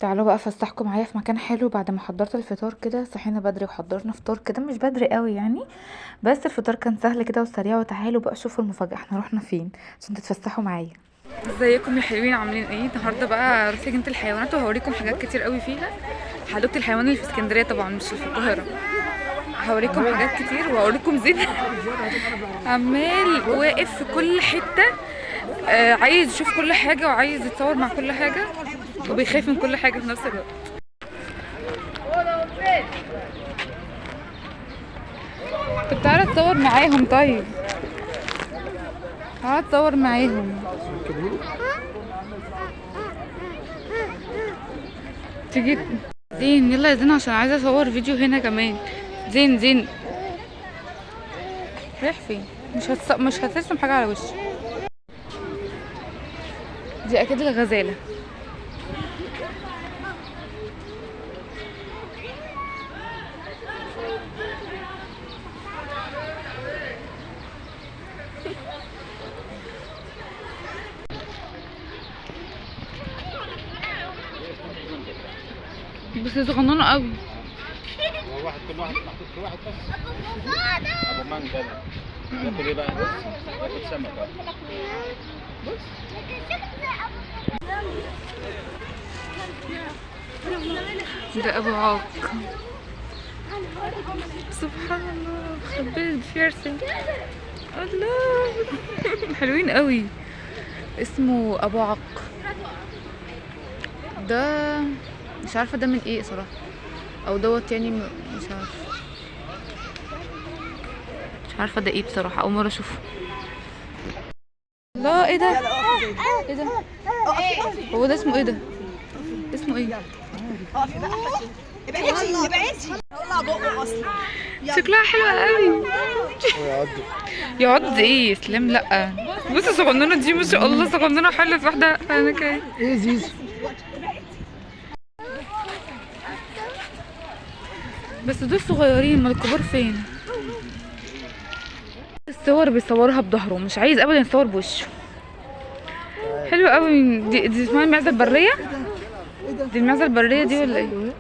تعالوا بقى افسحكم معايا في مكان حلو. بعد ما حضرت الفطار كده صحينا بدري وحضرنا فطار كده مش بدري قوي يعني، بس الفطار كان سهل كده وسريع. وتعالوا بقى شوفوا المفاجأة، احنا رحنا فين عشان تتفسحوا معايا. ازيكم يا حلوين، عاملين ايه؟ النهارده بقى رحت جنينة الحيوانات وهوريكم حاجات كتير قوي فيها. حديقة الحيوان اللي في اسكندرية طبعا مش في القاهرة. هوريكم حاجات كتير وهوريكم زين عمال واقف في كل حتة، عايز يشوف كل حاجة وعايز يتصور مع كل حاجة وبيخاف من كل حاجة في نفس الوقت. طب تعالى اتصور معاهم. طيب تعالى اتصور معاهم. تيجي زين؟ يلا يا زين عشان عايزة اصور فيديو هنا كمان. زين رايح فين؟ مش هترسم حاجة على وشي. دي اكيد الغزالة. بس صغننه قوي. هو واحد كل واحد محطوط في واحد بس. ابو منجل ياكل ايه بقى؟ ياكل سمكه. ده ابو عاق. سبحان الله، خبيت بيرسينج. الله حلوين قوي. اسمه ابو عاق. ده مش عارفه ده من ايه صراحه، او دوت يعني مش عارفه ده ايه بصراحه، اول مره اشوفه. لا ايه ده؟ ايه ده؟ هو ده اسمه ايه ده؟ اسمه ايه؟ ابعدي طلع بقه اصلا. شكلها حلوه قوي. يعض ايه اسلام؟ لا بص صغننه دي ما شاء الله، صغننه حلوه في واحده انا كده. ايه زيزو؟ بس دول صغيرين، امال الكبار فين؟ الصور بيصورها بظهره، مش عايز ابدا يصور بوشه. حلوه قوي. دي اسمها المعزه البريه. دي المعزه البريه دي ولا ايه؟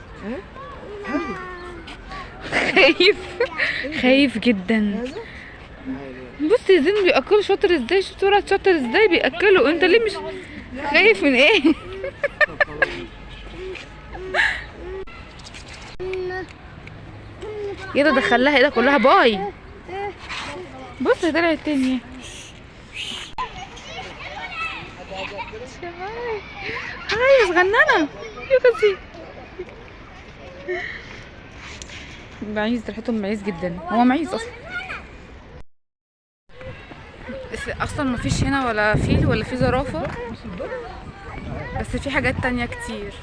خايف جدا. بص يا زين بياكلوا شاطر ازاي، شفت ولد شاطر ازاي بياكلوا. انت ليه مش خايف من ايه؟ ايه ده؟ دخلها ايه ده كلها باي. بص طلعت تاني. هاي صغننه يا كسي. معيز، ريحتهم معيز جدا. هو معيز اصلا مفيش هنا ولا فيل ولا في زرافه، بس في حاجات تانية كتير.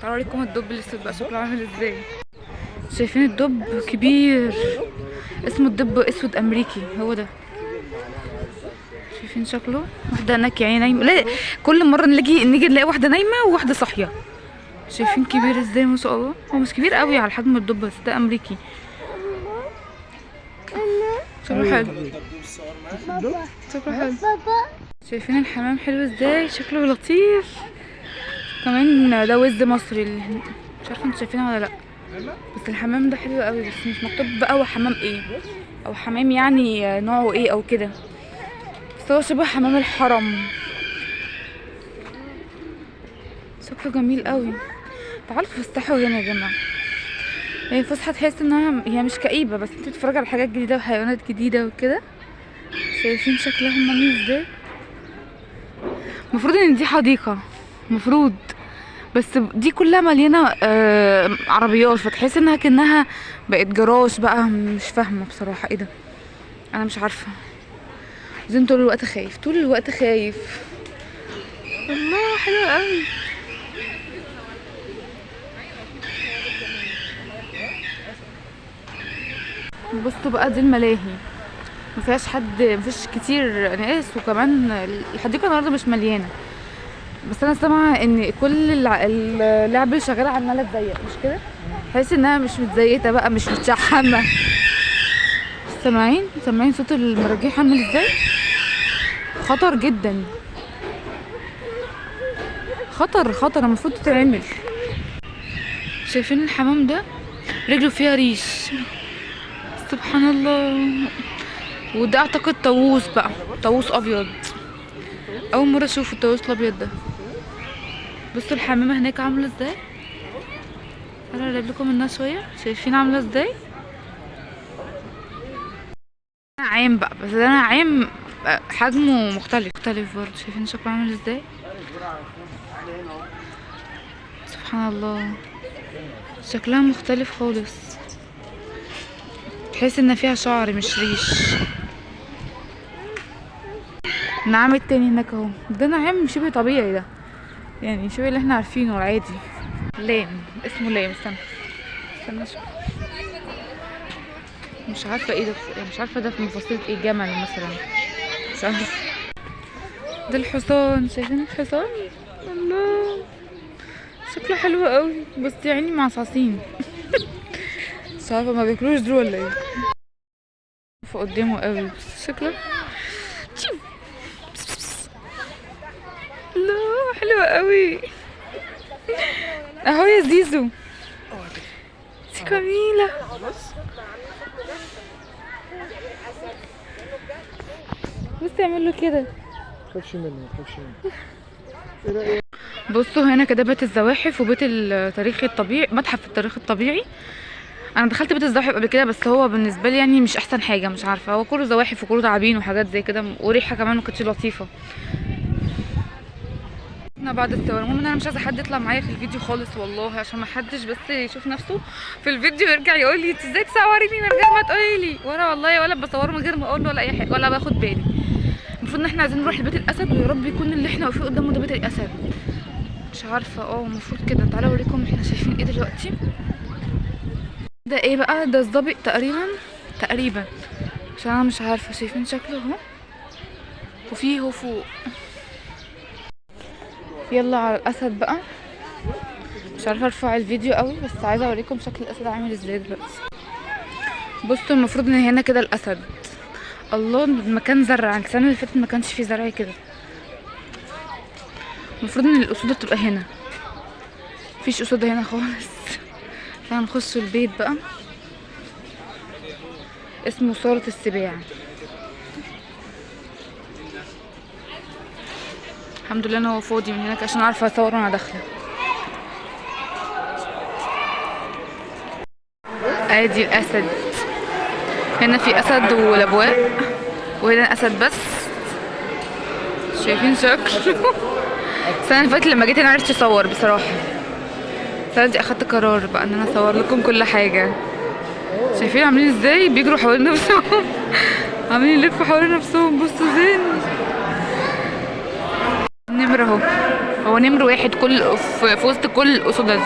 تعالوا اوريكم الدب الاسود بقى شكله عامل ازاي. شايفين الدب كبير، اسمه الدب اسود امريكي. هو ده، شايفين شكله؟ واحده هناك يعني نايمه. لا كل مره نيجي نلاقي واحده نايمه وواحده صاحيه. شايفين كبير ازاي ما شاء الله. هو مش كبير قوي على حجم الدب بس ده امريكي. شكله حلو. شكله حلو. شايفين الحمام حلو ازاي، شكله لطيف. كمان ده وز مصري مش عارفه انتوا شايفينه ولا لا، بس الحمام ده حلو قوي. بس مش مكتوب بقى هو حمام ايه او حمام يعني نوعه ايه او كده، بس هو شبه حمام الحرم. شكله جميل قوي. تعالوا تفسحوا هنا يا جماعه. هي فسحه تحس انها هي مش كئيبه، بس انت بتتفرج على حاجات جديده وحيوانات جديده وكده. شايفين شكلهم عامل ازاي؟ المفروض ان دي حديقه، المفروض، بس دي كلها مليانه عربيات، فتحس انها كأنها بقت جراج بقى. مش فاهمه بصراحه ايه ده، انا مش عارفه. زين طول الوقت خايف، طول الوقت خايف. الله حلو قوي. بصوا بقى دي الملاهي، مفيهاش حد، مفيش كتير ناس، وكمان الحديقه النهارده مش مليانه. بس انا سامعه ان كل اللعب اللي شغاله عماله تزيق، مش كده؟ تحس انها مش متزيته بقى، مش متشحمه. سامعين صوت المراجيح عامل ازاي؟ خطر جدا، خطر المفروض تتعمل. شايفين الحمام ده رجله فيها ريش، سبحان الله. وده اعتقد طاووس بقى، طاووس ابيض، اول مره اشوف الطاووس الابيض ده. بصوا الحمامه هناك عامله ازاي، انا هجيب لكم منها شويه. شايفين عامله ازاي؟ نعام بقى، بس ده نعام حجمه مختلف برضه. شايفين شكله عامل ازاي؟ سبحان الله، شكلها مختلف خالص، تحس ان فيها شعر مش ريش. النعام التاني هناك اهو، ده نعام شبه طبيعي، ده يعني شبه اللي احنا عارفينه العادي. لام، اسمه لام. استنى شوف، مش عارفه ايه ده، مش عارفه ده في مفصلة ايه، جمل مثلا، مش عارفه. ده الحصان، شايفين الحصان؟ الله شكله حلو قوي، بس يعني معصعصين. مش عارفه ما بياكلوش دول ولا ايه. قدامه قوي بس شكله الله حلوة قوي اهو يا زيزو، دي جميلة. بص يعمل له كده، تخافش منه ما تخافش منه. بصوا هنا كده بيت الزواحف وبيت التاريخ الطبيعي، متحف التاريخ الطبيعي. انا دخلت بيت الزواحف قبل كده، بس هو بالنسبه لي يعني مش احسن حاجه، مش عارفه، هو كله زواحف وكله تعابين وحاجات زي كده، وريحه كمان ما كانتش لطيفه. انا بعد الصور، المهم ان انا مش عايزه حد يطلع معايا في الفيديو خالص والله، عشان ما حدش بس يشوف نفسه في الفيديو يرجع يقول لي انت ازاي تصوريني من غير ما تقولي لي، وانا والله ولا بصوره من غير ما اقول له ولا اي حاجه ولا باخد بالي. المفروض ان احنا عايزين نروح لبيت الاسد، ويا رب يكون اللي احنا واقفين قدامه ده بيت الاسد، مش عارفه. المفروض كده. تعالوا اوريكم احنا شايفين ايه دلوقتي. ده ايه بقى؟ ده الظابط تقريبا عشان انا مش عارفه. شايفين شكله اهو، وفيه هو فوق. يلا على الاسد بقى. مش عارفه ارفع الفيديو قوي، بس عايزه اوريكم شكل الاسد عامل ازاي دلوقتي. بصوا المفروض ان هنا كده الاسد. الله، المكان زرع، السنه اللي فاتت ما كانش فيه زرع كده. المفروض ان الاسود تبقى هنا، مفيش اسود هنا خالص. فهنخش البيت بقى، اسمه صالة السباع. الحمد لله ان هو فاضي من هناك عشان عارفه اصور وانا داخله. ادي الاسد، هنا في اسد ولبواء، وهنا اسد بس. شايفين شكله؟ السنه اللي فاتت لما جيت هنا عرفت اصور بصراحه، السنه دي اخدت قرار بقى ان انا اصور لكم كل حاجه. شايفين عاملين ازاي بيجروا حوالين نفسهم؟ عاملين يلفوا حوالين نفسهم. بصوا زين النمر اهو، هو نمر واحد كل في وسط كل الاسود دي.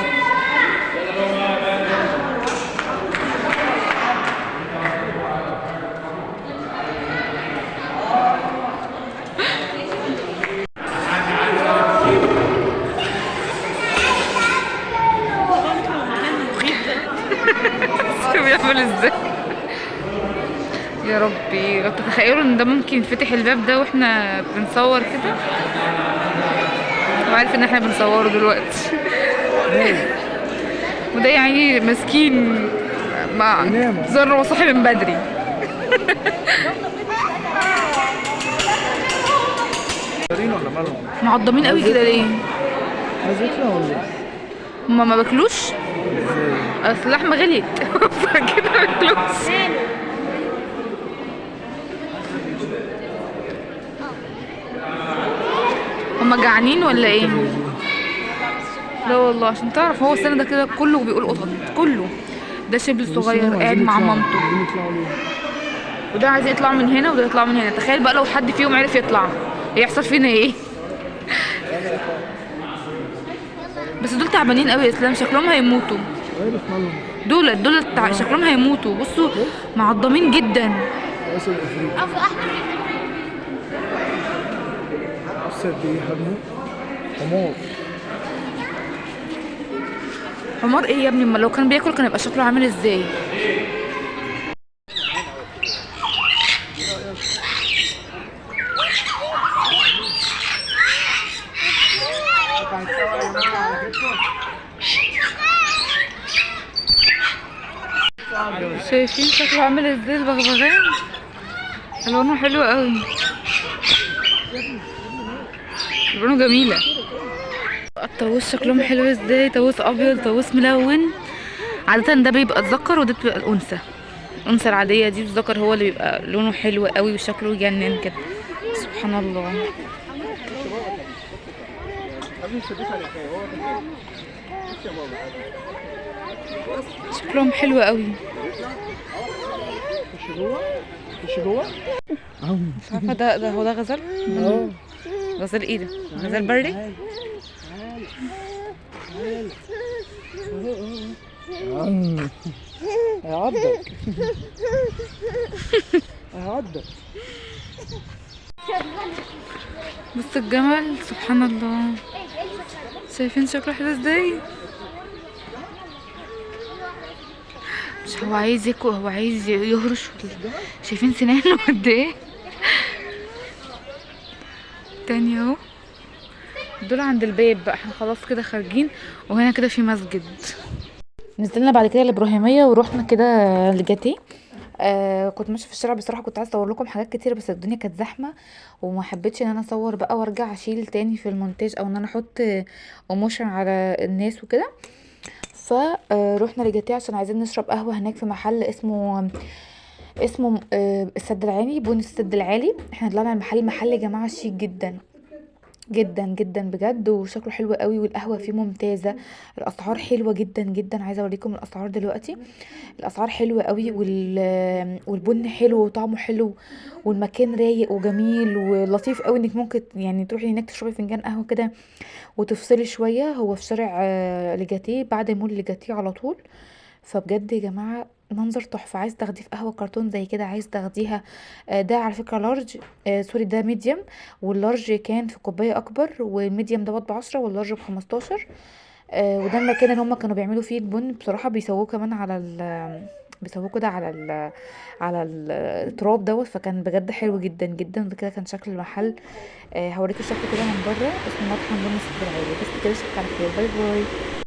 بيعمل ازاي يا ربي؟ لو تتخيلوا ان ده ممكن يفتح الباب ده واحنا بنصور كده. هو عارف ان احنا بنصوره دلوقتي. وده يعني مسكين مع زر وصاحي من بدري. ولا مالهم؟ معضمين قوي كده ليه؟ عايزتنا ولا هما ما باكلوش؟ اصل اللحمه غليت فكده ما باكلوش. هما جعانين ولا ايه؟ لا والله عشان تعرف، هو السنه ده كده كله بيقول قطط، كله. ده شبل صغير قاعد مع مامته، وده عايز يطلع من هنا وده يطلع من هنا. تخيل بقى لو حد فيهم عرف يطلع هيحصل فينا ايه؟ بس دول تعبانين قوي يا اسلام، شكلهم هيموتوا. دول شكلهم هيموتوا. بصوا معضمين جدا. اسد ايه يا ابني؟ حمار. حمار ايه يا ابني؟ امال لو كان بياكل كان يبقى شكله عامل ازاي؟ شايفين شكله عامل ازاي البغبغان؟ الوانه حلوه قوي، الوانه جميله. الطاووس شكلهم حلو ازاي، طاووس ابيض، طاووس ملون. عاده ده بيبقى الذكر وده بتبقى الانثى. الانثى العاديه دي، الذكر هو اللي بيبقى لونه حلو قوي وشكله يجنن كده. سبحان الله. شكلهم حلو قوي. خش جوه. مش عارفه ده هو ده غزال؟ غزال ايه ده؟ غزال بري؟ هيعضك هيعضك. بص الجمل، سبحان الله. شايفين شكله حلو ازاي؟ مش هو عايز ياكل، هو عايز يهرش. شايفين سنانه قد ايه؟ تاني اهو. دول عند الباب بقى، احنا خلاص كده خارجين، وهنا كده في مسجد. نزلنا بعد كده الابراهيميه ورحنا كده لجاتيه. كنت ماشيه في الشارع بصراحه، كنت عايزه اصور لكم حاجات كتير بس الدنيا كانت زحمه وما حبيتش ان انا اصور بقى وارجع اشيل تاني في المونتاج او ان انا احط ايموشن على الناس وكده. فروحنا لجاتيه عشان عايزين نشرب قهوه هناك في محل اسمه السد العالي، بون السد العالي. احنا طلعنا المحل يا جماعه شيك جدا جدا جدا بجد، وشكله حلو قوي، والقهوه فيه ممتازه. الاسعار حلوه جدا جدا، عايزه اوريكم الاسعار دلوقتي. الاسعار حلوه قوي، والبن حلو وطعمه حلو، والمكان رايق وجميل ولطيف قوي، انك ممكن يعني تروحي هناك تشربي فنجان قهوه كده وتفصلي شويه. هو في شارع لجاتيه، بعد مول لجاتيه على طول. فبجد يا جماعه منظر تحفه. عايز تاخديه في قهوه كرتون زي كده، عايز تاخديها ده على فكره لارج، سوري ده ميديم، واللارج كان في كوبايه اكبر، والميديم دوت ب10 واللارج ب15. وده المكان اللي هم كانوا بيعملوا فيه البن. بصراحه بيسووه كمان بيسووه كده على التراب دوت، فكان بجد حلو جدا جدا. ده كده كان شكل المحل. هوريكم الشكل كده من بره. اسمه مطعم بن السد العالي. بس كده، اشوفك على خير، باي باي.